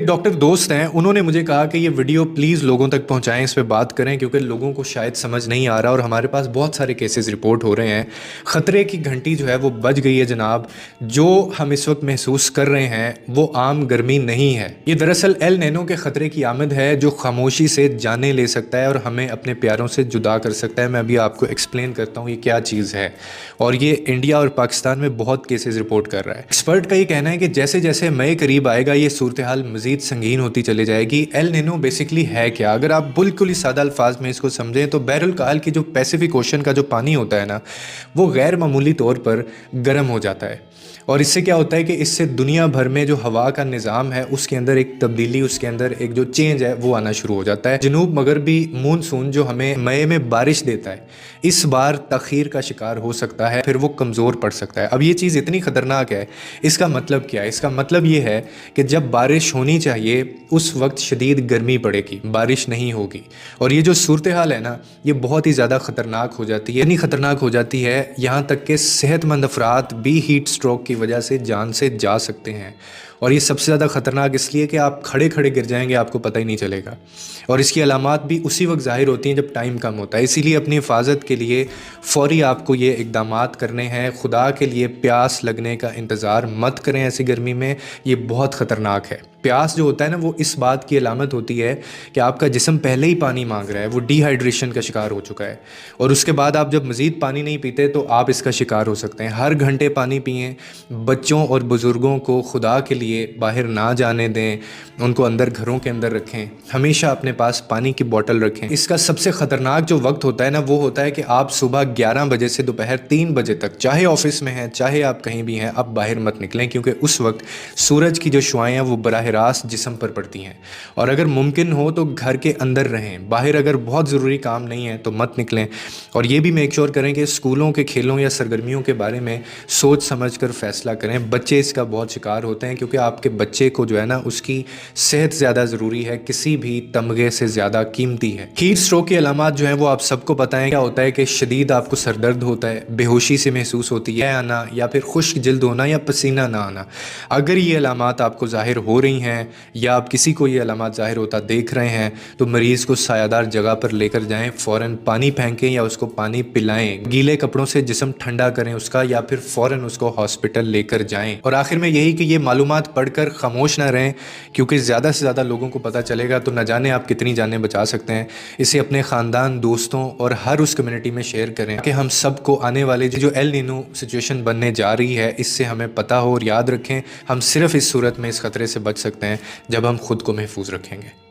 Doctor दोस्त हैं, उन्होंने मुझे कहा कि ये वीडियो प्लीज़ लोगों तक पहुंचाएं, इस पे बात करें क्योंकि लोगों को शायद समझ नहीं आ रहा और हमारे पास बहुत सारे केसेस रिपोर्ट हो रहे हैं। ख़तरे की घंटी जो है वो बज गई है जनाब। जो हम इस वक्त महसूस कर रहे हैं वो आम गर्मी नहीं है, ये दरअसल एल नैनो के ख़तरे की आमद है जो खामोशी से जाने ले सकता है और हमें अपने प्यारों से जुदा कर सकता है। मैं अभी आपको एक्सप्लेन करता हूँ ये क्या चीज़ है, और ये इंडिया और पाकिस्तान में बहुत केसेस रिपोर्ट कर रहा है। एक्सपर्ट का ये कहना है कि जैसे जैसे मई करीब आएगा ये सूरत हाल मज़ीद संगीन होती चली जाएगी। एल निनो बेसिकली है क्या? अगर आप बिल्कुल ही सादा अल्फाज में इसको समझें तो बहरुल काल की जो पैसिफिक ओशन का जो पानी होता है ना, वो गैर मामूली तौर पर गर्म हो जाता है। और इससे क्या होता है कि इससे दुनिया भर में जो हवा का निज़ाम है उसके अंदर एक तब्दीली, उसके अंदर एक जो चेंज है वो आना शुरू हो जाता है। जनूब मगरबी मानसून जो हमें मई में बारिश देता है, इस बार तख़ीर का शिकार हो सकता है, फिर वो कमज़ोर पड़ सकता है। अब ये चीज़ इतनी ख़तरनाक है, इसका मतलब क्या है? इसका मतलब ये है कि जब बारिश होनी चाहिए उस वक्त शदीद गर्मी पड़ेगी, बारिश नहीं होगी। और ये जो सूरत हाल है ना, ये बहुत ही ज़्यादा ख़तरनाक हो जाती है। इतनी ख़तरनाक हो जाती है यहाँ तक कि सेहतमंद अफराद भी हीट स्ट्रोक की वजह से जान से जा सकते हैं। और ये सबसे ज़्यादा ख़तरनाक इसलिए कि आप खड़े खड़े गिर जाएंगे, आपको पता ही नहीं चलेगा। और इसकी अलामात भी उसी वक्त ज़ाहिर होती हैं जब टाइम कम होता है। इसीलिए अपनी हिफाजत के लिए फ़ौरी आपको ये इक़दामात करने हैं। खुदा के लिए प्यास लगने का इंतज़ार मत करें ऐसी गर्मी में, ये बहुत ख़तरनाक है। प्यास जो होता है ना, वो इस बात की अलामत होती है कि आपका जिस्म पहले ही पानी मांग रहा है, वो डिहाइड्रेशन का शिकार हो चुका है। और उसके बाद आप जब मज़ीद पानी नहीं पीते तो आप इसका शिकार हो सकते हैं। हर घंटे पानी पिएं। बच्चों और बुज़ुर्गों को खुदा के लिए बाहर ना जाने दें, उनको अंदर घरों के अंदर रखें। हमेशा अपने पास पानी की बोतल रखें। इसका सबसे ख़तरनाक जो वक्त होता है ना, वो होता है कि आप सुबह 11 बजे से दोपहर 3 बजे तक, चाहे ऑफिस में हैं चाहे आप कहीं भी हैं, आप बाहर मत निकलें, क्योंकि उस वक्त सूरज की जो शुआएँ हैं वो बराह रास्त जिस्म पर पड़ती हैं। और अगर मुमकिन हो तो घर के अंदर रहें, बाहर अगर बहुत ज़रूरी काम नहीं है तो मत निकलें। और ये भी मेक श्योर करें कि स्कूलों के खेलों या सरगर्मियों के बारे में सोच समझ कर फ़ैसला करें। बच्चे इसका बहुत शिकार होते हैं, क्योंकि आपके बच्चे को जो है ना, उसकी सेहत ज़्यादा ज़रूरी है, किसी भी तमगे से ज़्यादा कीमती है। हीट स्ट्रोक की अलामात जो हैं वो आप सबको पता है। क्या होता है कि शदीद आपको सरदर्द होता है, बेहोशी से महसूस होती है आना, या फिर खुश्क जल्द होना या पसीना ना आना। अगर ये अलामात आपको ज़ाहिर हो रही हैं या आप किसी को ये अलामात ज़ाहिर होता देख रहे हैं तो मरीज़ को सायादार जगह पर लेकर जाएं। फ़ौरन पानी फेंकें या उसको पानी पिलाएं। गीले कपड़ों से जिस्म ठंडा करें उसका, या फिर फ़ौरन उसको हॉस्पिटल लेकर जाएं। और आखिर में यही कि ये मालूमात पढ़कर खामोश ना रहें, क्योंकि ज़्यादा से ज़्यादा लोगों को पता चलेगा तो न जाने आप कितनी जानें बचा सकते हैं। इसे अपने ख़ानदान, दोस्तों और हर उस कम्युनिटी में शेयर करें कि हम सबको आने वाली जो एल नीनो सिचुएशन बनने जा रही है इससे हमें पता हो। और याद रखें, हम सिर्फ इस सूरत में इस ख़तरे से बच सकते हैं जब हम खुद को महफूज रखेंगे।